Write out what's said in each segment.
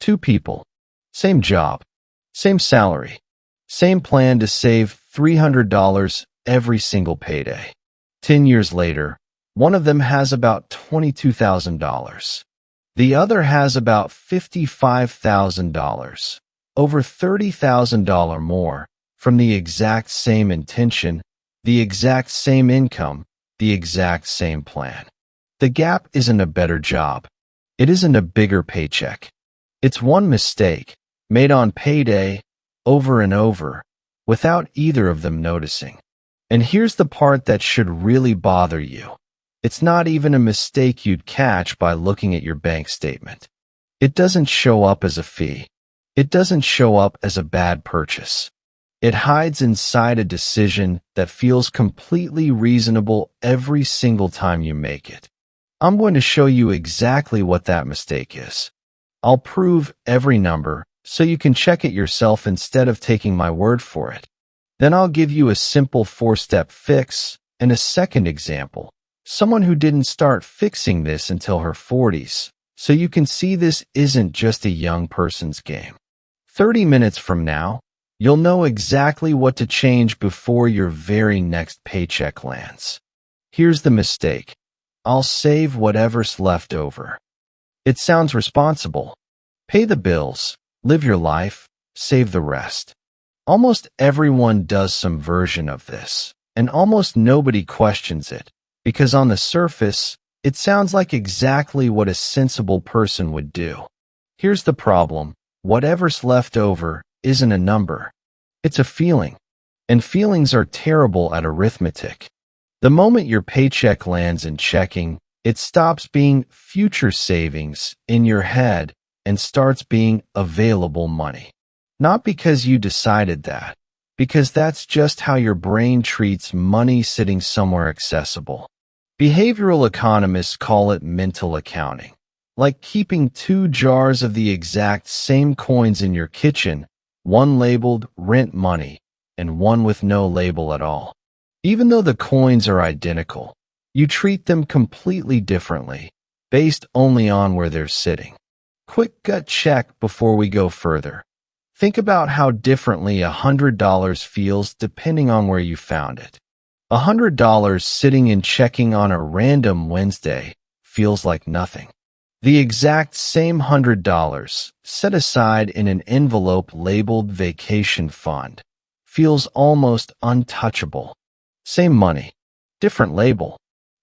Two people, same job, same salary, same plan to save $300 every single payday. 10 years later, one of them has about $22,000. The other has about $55,000, over $30,000 more, from the exact same intention, the exact same income, the exact same plan. The gap isn't a better job. It isn't a bigger paycheck. It's one mistake, made on payday, over and over, without either of them noticing. And here's the part that should really bother you. It's not even a mistake you'd catch by looking at your bank statement. It doesn't show up as a fee. It doesn't show up as a bad purchase. It hides inside a decision that feels completely reasonable every single time you make it. I'm going to show you exactly what that mistake is. I'll prove every number so you can check it yourself instead of taking my word for it. Then I'll give you a simple 4-step fix and a second example. Someone who didn't start fixing this until her 40s, so you can see this isn't just a young person's game. 30 minutes from now, you'll know exactly what to change before your very next paycheck lands. Here's the mistake. I'll save whatever's left over. It sounds responsible. Pay the bills, live your life, save the rest. Almost everyone does some version of this, and almost nobody questions it. Because on the surface, it sounds like exactly what a sensible person would do. Here's the problem. Whatever's left over isn't a number. It's a feeling. And feelings are terrible at arithmetic. The moment your paycheck lands in checking, it stops being future savings in your head and starts being available money. Not because you decided that, because that's just how your brain treats money sitting somewhere accessible. Behavioral economists call it mental accounting, like keeping 2 jars of the exact same coins in your kitchen, one labeled rent money and one with no label at all. Even though the coins are identical, you treat them completely differently, based only on where they're sitting. Quick gut check before we go further. Think about how differently $100 feels depending on where you found it. $100 sitting in checking on a random Wednesday feels like nothing. The exact same $100 set aside in an envelope labeled vacation fund feels almost untouchable. Same money, different label.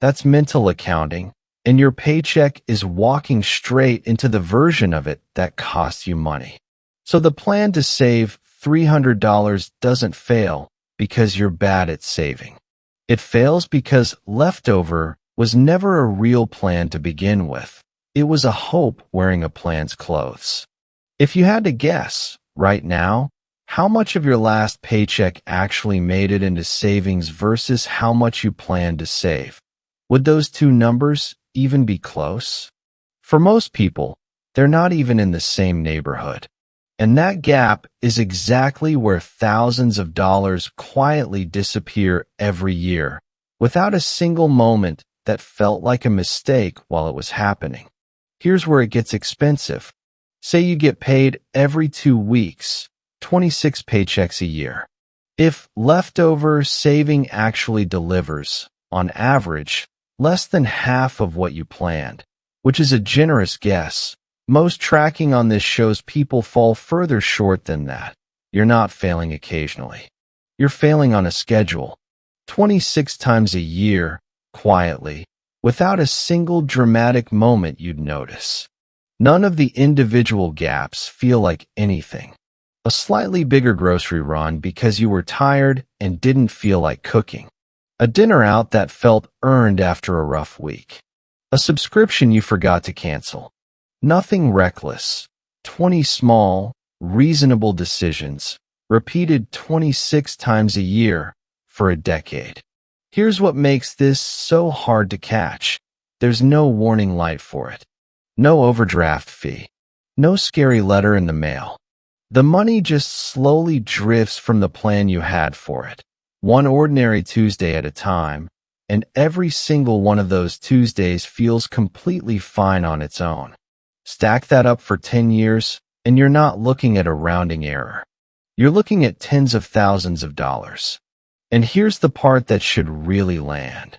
That's mental accounting, and your paycheck is walking straight into the version of it that costs you money. So the plan to save $300 doesn't fail because you're bad at saving. It fails because leftover was never a real plan to begin with. It was a hope wearing a plan's clothes. If you had to guess, right now, how much of your last paycheck actually made it into savings versus how much you planned to save, would those two numbers even be close? For most people, they're not even in the same neighborhood. And that gap is exactly where thousands of dollars quietly disappear every year, without a single moment that felt like a mistake while it was happening. Here's where it gets expensive. Say you get paid every 2 weeks, 26 paychecks a year. If leftover saving actually delivers, on average, less than half of what you planned, which is a generous guess, most tracking on this shows people fall further short than that. You're not failing occasionally. You're failing on a schedule. 26 times a year, quietly, without a single dramatic moment you'd notice. None of the individual gaps feel like anything. A slightly bigger grocery run because you were tired and didn't feel like cooking. A dinner out that felt earned after a rough week. A subscription you forgot to cancel. Nothing reckless. 20 small, reasonable decisions, repeated 26 times a year for a decade. Here's what makes this so hard to catch. There's no warning light for it. No overdraft fee. No scary letter in the mail. The money just slowly drifts from the plan you had for it, one ordinary Tuesday at a time, and every single one of those Tuesdays feels completely fine on its own. Stack that up for 10 years, And you're not looking at a rounding error. You're looking at tens of thousands of dollars. And here's the part that should really land.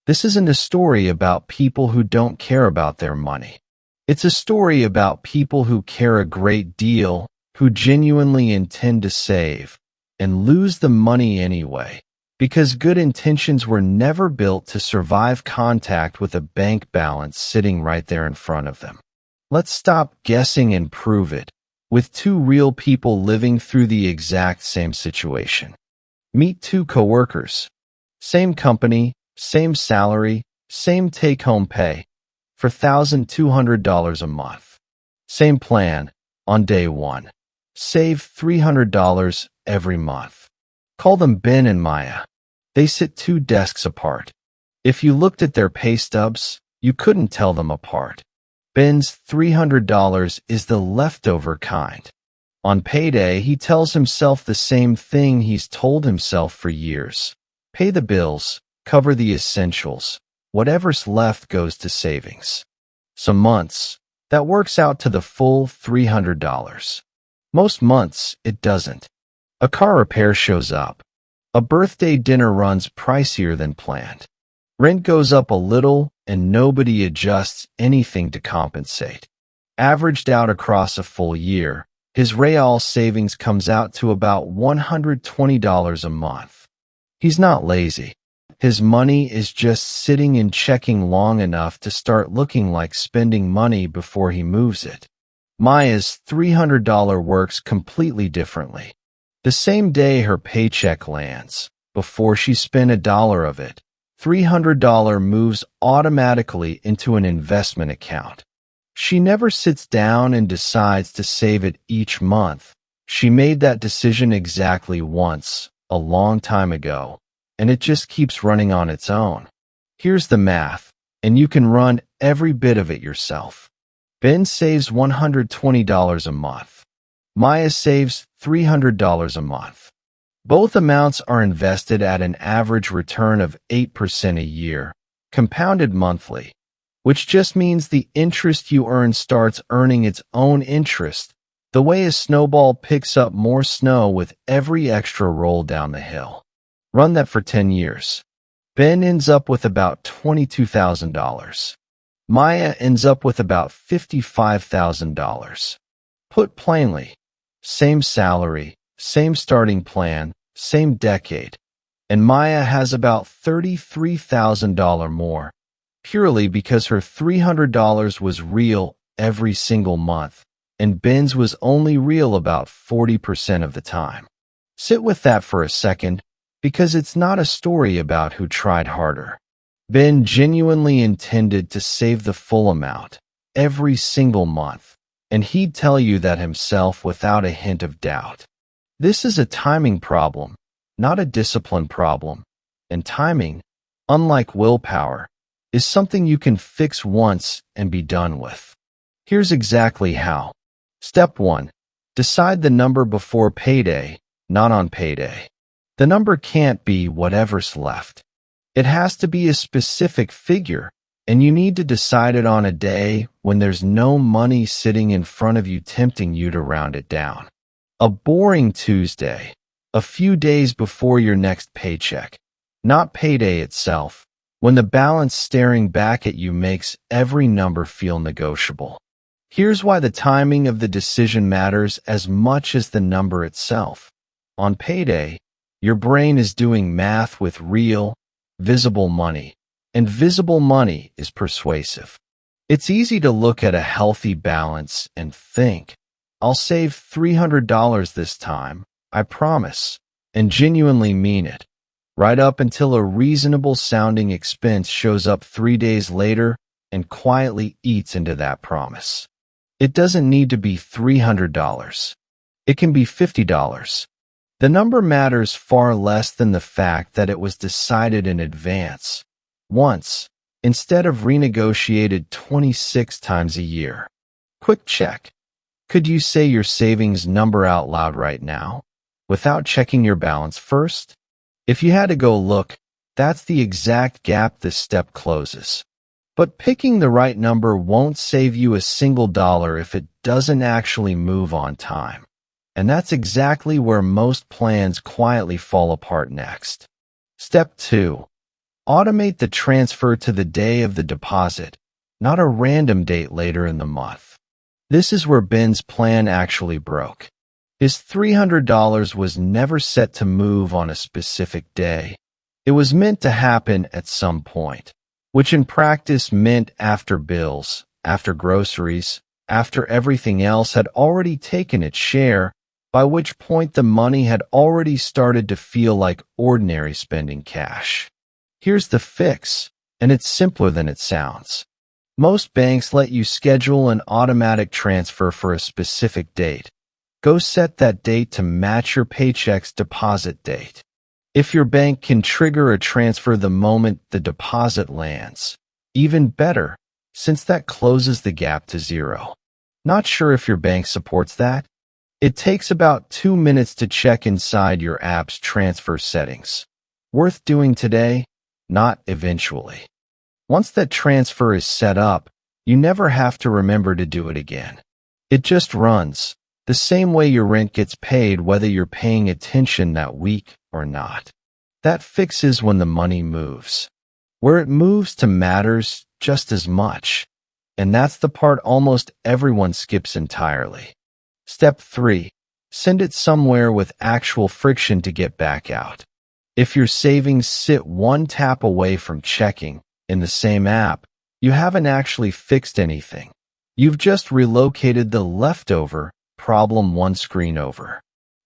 This isn't a story about people who don't care about their money. It's a story about people who care a great deal, who genuinely intend to save, and lose the money anyway, because good intentions were never built to survive contact with a bank balance sitting right there in front of them. Let's stop guessing and prove it, with two real people living through the exact same situation. Meet two coworkers. Same company, same salary, same take-home pay, for $1,200 a month. Same plan, on day one. Save $300 every month. Call them Ben and Maya. They sit 2 desks apart. If you looked at their pay stubs, you couldn't tell them apart. Ben's $300 is the leftover kind. On payday, he tells himself the same thing he's told himself for years. Pay the bills, cover the essentials. Whatever's left goes to savings. Some months, that works out to the full $300. Most months, it doesn't. A car repair shows up. A birthday dinner runs pricier than planned. Rent goes up a little, and nobody adjusts anything to compensate. Averaged out across a full year, his real savings comes out to about $120 a month. He's not lazy. His money is just sitting and checking long enough to start looking like spending money before he moves it. Maya's $300 works completely differently. The same day her paycheck lands, before she spent $1 of it, $300 moves automatically into an investment account. She never sits down and decides to save it each month. She made that decision exactly once, a long time ago, and it just keeps running on its own. Here's the math, and you can run every bit of it yourself. Ben saves $120 a month. Maya saves $300 a month. Both amounts are invested at an average return of 8% a year, compounded monthly, which just means the interest you earn starts earning its own interest, the way a snowball picks up more snow with every extra roll down the hill. Run that for 10 years. Ben ends up with about $22,000. Maya ends up with about $55,000. Put plainly, same salary, same starting plan, same decade, and Maya has about $33,000 more, purely because her $300 was real every single month, and Ben's was only real about 40% of the time. Sit with that for a second, because it's not a story about who tried harder. Ben genuinely intended to save the full amount, every single month, and he'd tell you that himself without a hint of doubt. This is a timing problem, not a discipline problem, and timing, unlike willpower, is something you can fix once and be done with. Here's exactly how. Step 1. Decide the number before payday, not on payday. The number can't be whatever's left. It has to be a specific figure, and you need to decide it on a day when there's no money sitting in front of you tempting you to round it down. A boring Tuesday, a few days before your next paycheck, not payday itself, when the balance staring back at you makes every number feel negotiable. Here's why the timing of the decision matters as much as the number itself. On payday, your brain is doing math with real, visible money, and visible money is persuasive. It's easy to look at a healthy balance and think, I'll save $300 this time, I promise, and genuinely mean it, right up until a reasonable sounding expense shows up 3 days later and quietly eats into that promise. It doesn't need to be $300. It can be $50. The number matters far less than the fact that it was decided in advance, once, instead of renegotiated 26 times a year. Quick check. Could you say your savings number out loud right now, without checking your balance first? If you had to go look, that's the exact gap this step closes. But picking the right number won't save you a single dollar if it doesn't actually move on time. And that's exactly where most plans quietly fall apart next. Step 2. Automate the transfer to the day of the deposit, not a random date later in the month. This is where Ben's plan actually broke. His $300 was never set to move on a specific day. It was meant to happen at some point, which in practice meant after bills, after groceries, after everything else had already taken its share, by which point the money had already started to feel like ordinary spending cash. Here's the fix, and it's simpler than it sounds. Most banks let you schedule an automatic transfer for a specific date. Go set that date to match your paycheck's deposit date. If your bank can trigger a transfer the moment the deposit lands, even better, since that closes the gap to zero. Not sure if your bank supports that? It takes about 2 minutes to check inside your app's transfer settings. Worth doing today? Not eventually. Once that transfer is set up, you never have to remember to do it again. It just runs, the same way your rent gets paid whether you're paying attention that week or not. That fixes when the money moves. Where it moves to matters just as much. And that's the part almost everyone skips entirely. Step 3. Send it somewhere with actual friction to get back out. If your savings sit one tap away from checking in the same app, you haven't actually fixed anything. You've just relocated the leftover problem one screen over.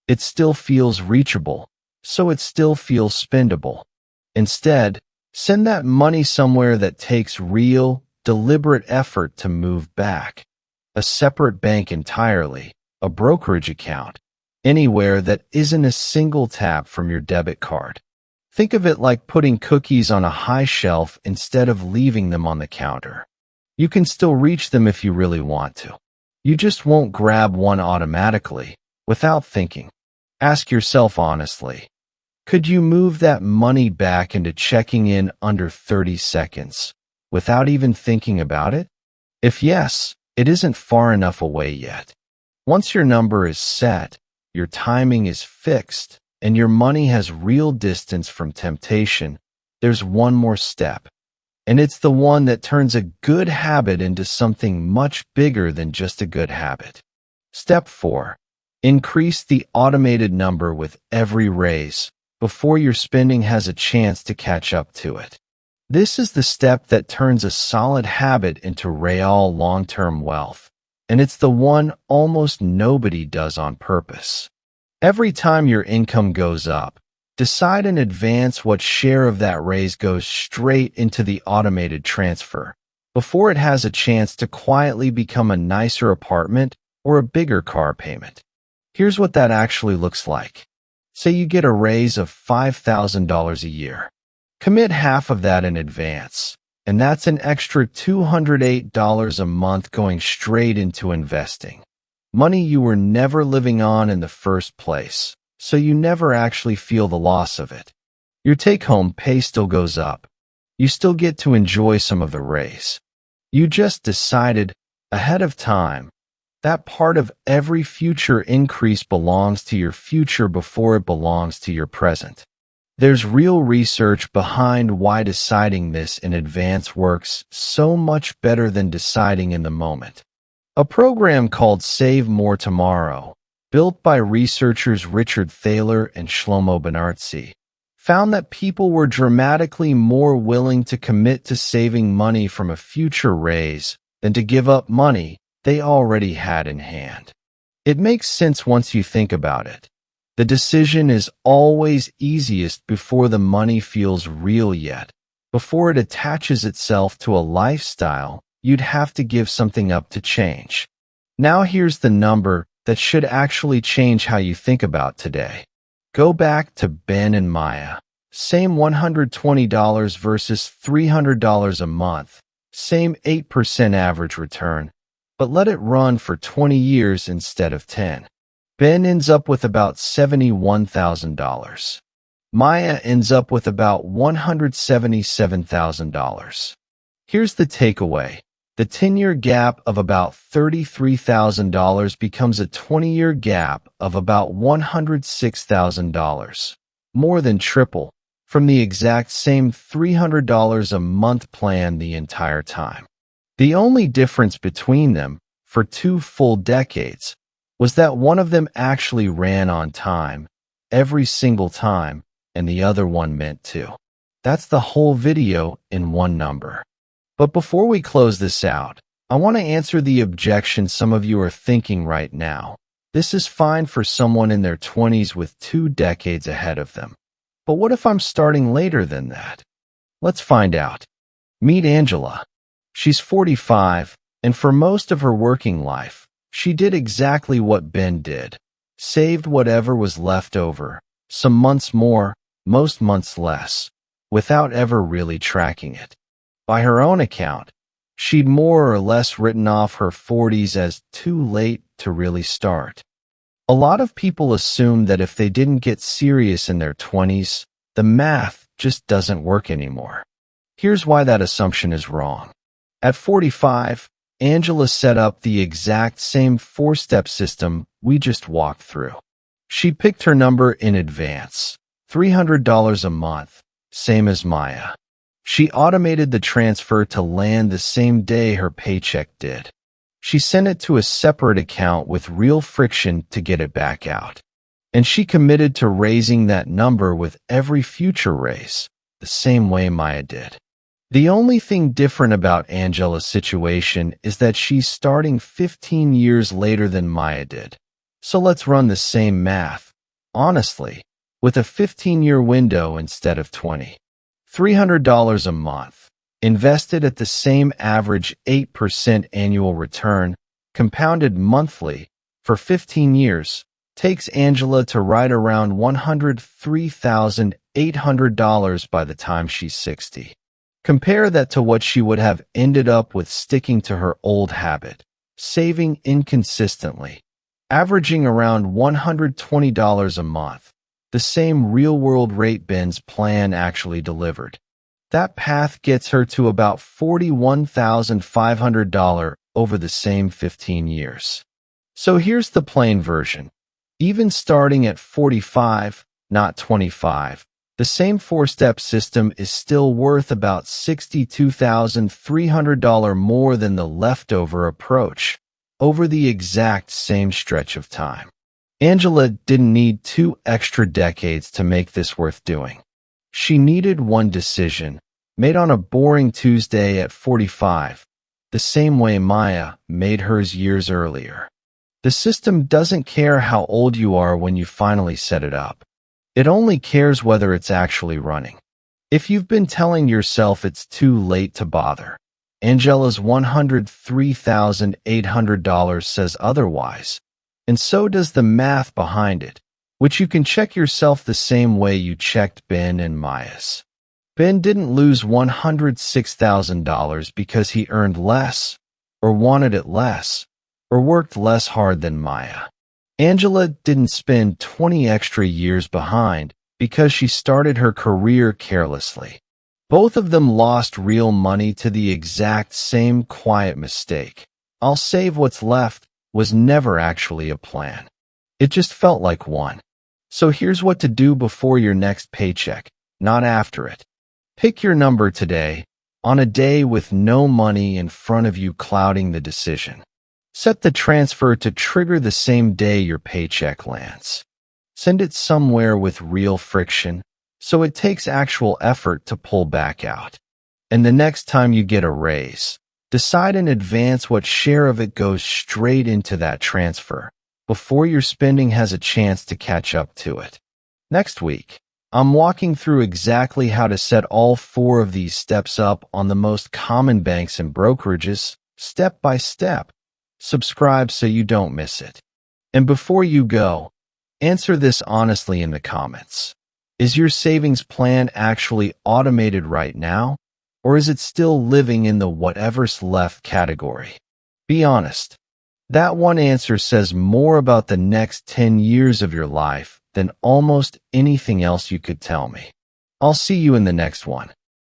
It still feels reachable, so it still feels spendable. Instead, send that money somewhere that takes real, deliberate effort to move back. A separate bank entirely, a brokerage account, anywhere that isn't a single tap from your debit card. Think of it like putting cookies on a high shelf instead of leaving them on the counter. You can still reach them if you really want to. You just won't grab one automatically, without thinking. Ask yourself honestly, could you move that money back into checking in under 30 seconds, without even thinking about it? If yes, it isn't far enough away yet. Once your number is set, your timing is fixed, and your money has real distance from temptation, there's one more step. And it's the one that turns a good habit into something much bigger than just a good habit. Step 4. Increase the automated number with every raise before your spending has a chance to catch up to it. This is the step that turns a solid habit into real long-term wealth, and it's the one almost nobody does on purpose. Every time your income goes up, decide in advance what share of that raise goes straight into the automated transfer, before it has a chance to quietly become a nicer apartment or a bigger car payment. Here's what that actually looks like. Say you get a raise of $5,000 a year. Commit half of that in advance, and that's an extra $208 a month going straight into investing. Money you were never living on in the first place, so you never actually feel the loss of it. Your take-home pay still goes up. You still get to enjoy some of the raise. You just decided ahead of time that part of every future increase belongs to your future before it belongs to your present. There's real research behind why deciding this in advance works so much better than deciding in the moment. A program called Save More Tomorrow, built by researchers Richard Thaler and Shlomo Benartzi, found that people were dramatically more willing to commit to saving money from a future raise than to give up money they already had in hand. It makes sense once you think about it. The decision is always easiest before the money feels real yet, before it attaches itself to a lifestyle you'd have to give something up to change. Now here's the number that should actually change how you think about today. Go back to Ben and Maya. Same $120 versus $300 a month. Same 8% average return, but let it run for 20 years instead of 10. Ben ends up with about $71,000. Maya ends up with about $177,000. Here's the takeaway. The 10-year gap of about $33,000 becomes a 20-year gap of about $106,000. More than triple from the exact same $300 a month plan the entire time. The only difference between them, for 2 full decades, was that one of them actually ran on time, every single time, and the other one meant to. That's the whole video in one number. But before we close this out, I want to answer the objection some of you are thinking right now. This is fine for someone in their 20s with 2 decades ahead of them. But what if I'm starting later than that? Let's find out. Meet Angela. She's 45, and for most of her working life, she did exactly what Ben did. Saved whatever was left over, some months more, most months less, without ever really tracking it. By her own account, she'd more or less written off her 40s as too late to really start. A lot of people assume that if they didn't get serious in their 20s, the math just doesn't work anymore. Here's why that assumption is wrong. At 45, Angela set up the exact same 4-step system we just walked through. She picked her number in advance, $300 a month, same as Maya. She automated the transfer to land the same day her paycheck did. She sent it to a separate account with real friction to get it back out. And she committed to raising that number with every future raise, the same way Maya did. The only thing different about Angela's situation is that she's starting 15 years later than Maya did. So let's run the same math, honestly, with a 15-year window instead of 20. $300 a month, invested at the same average 8% annual return, compounded monthly, for 15 years, takes Angela to right around $103,800 by the time she's 60. Compare that to what she would have ended up with sticking to her old habit, saving inconsistently, averaging around $120 a month, the same real-world rate Ben's plan actually delivered. That path gets her to about $41,500 over the same 15 years. So here's the plain version. Even starting at 45, not 25, the same 4-step system is still worth about $62,300 more than the leftover approach over the exact same stretch of time. Angela didn't need 2 extra decades to make this worth doing. She needed one decision, made on a boring Tuesday at 45, the same way Maya made hers years earlier. The system doesn't care how old you are when you finally set it up. It only cares whether it's actually running. If you've been telling yourself it's too late to bother, Angela's $103,800 says otherwise. And so does the math behind it, which you can check yourself the same way you checked Ben and Maya's. Ben didn't lose $106,000 because he earned less, or wanted it less, or worked less hard than Maya. Angela didn't spend 20 extra years behind because she started her career carelessly. Both of them lost real money to the exact same quiet mistake. I'll save what's left was never actually a plan. It just felt like one. So here's what to do before your next paycheck, not after it. Pick your number today, on a day with no money in front of you clouding the decision. Set the transfer to trigger the same day your paycheck lands. Send it somewhere with real friction, so it takes actual effort to pull back out. And the next time you get a raise, decide in advance what share of it goes straight into that transfer, before your spending has a chance to catch up to it. Next week, I'm walking through exactly how to set all 4 of these steps up on the most common banks and brokerages, step by step. Subscribe so you don't miss it. And before you go, answer this honestly in the comments. Is your savings plan actually automated right now, or is it still living in the whatever's left category? Be honest. That one answer says more about the next 10 years of your life than almost anything else you could tell me. I'll see you in the next one.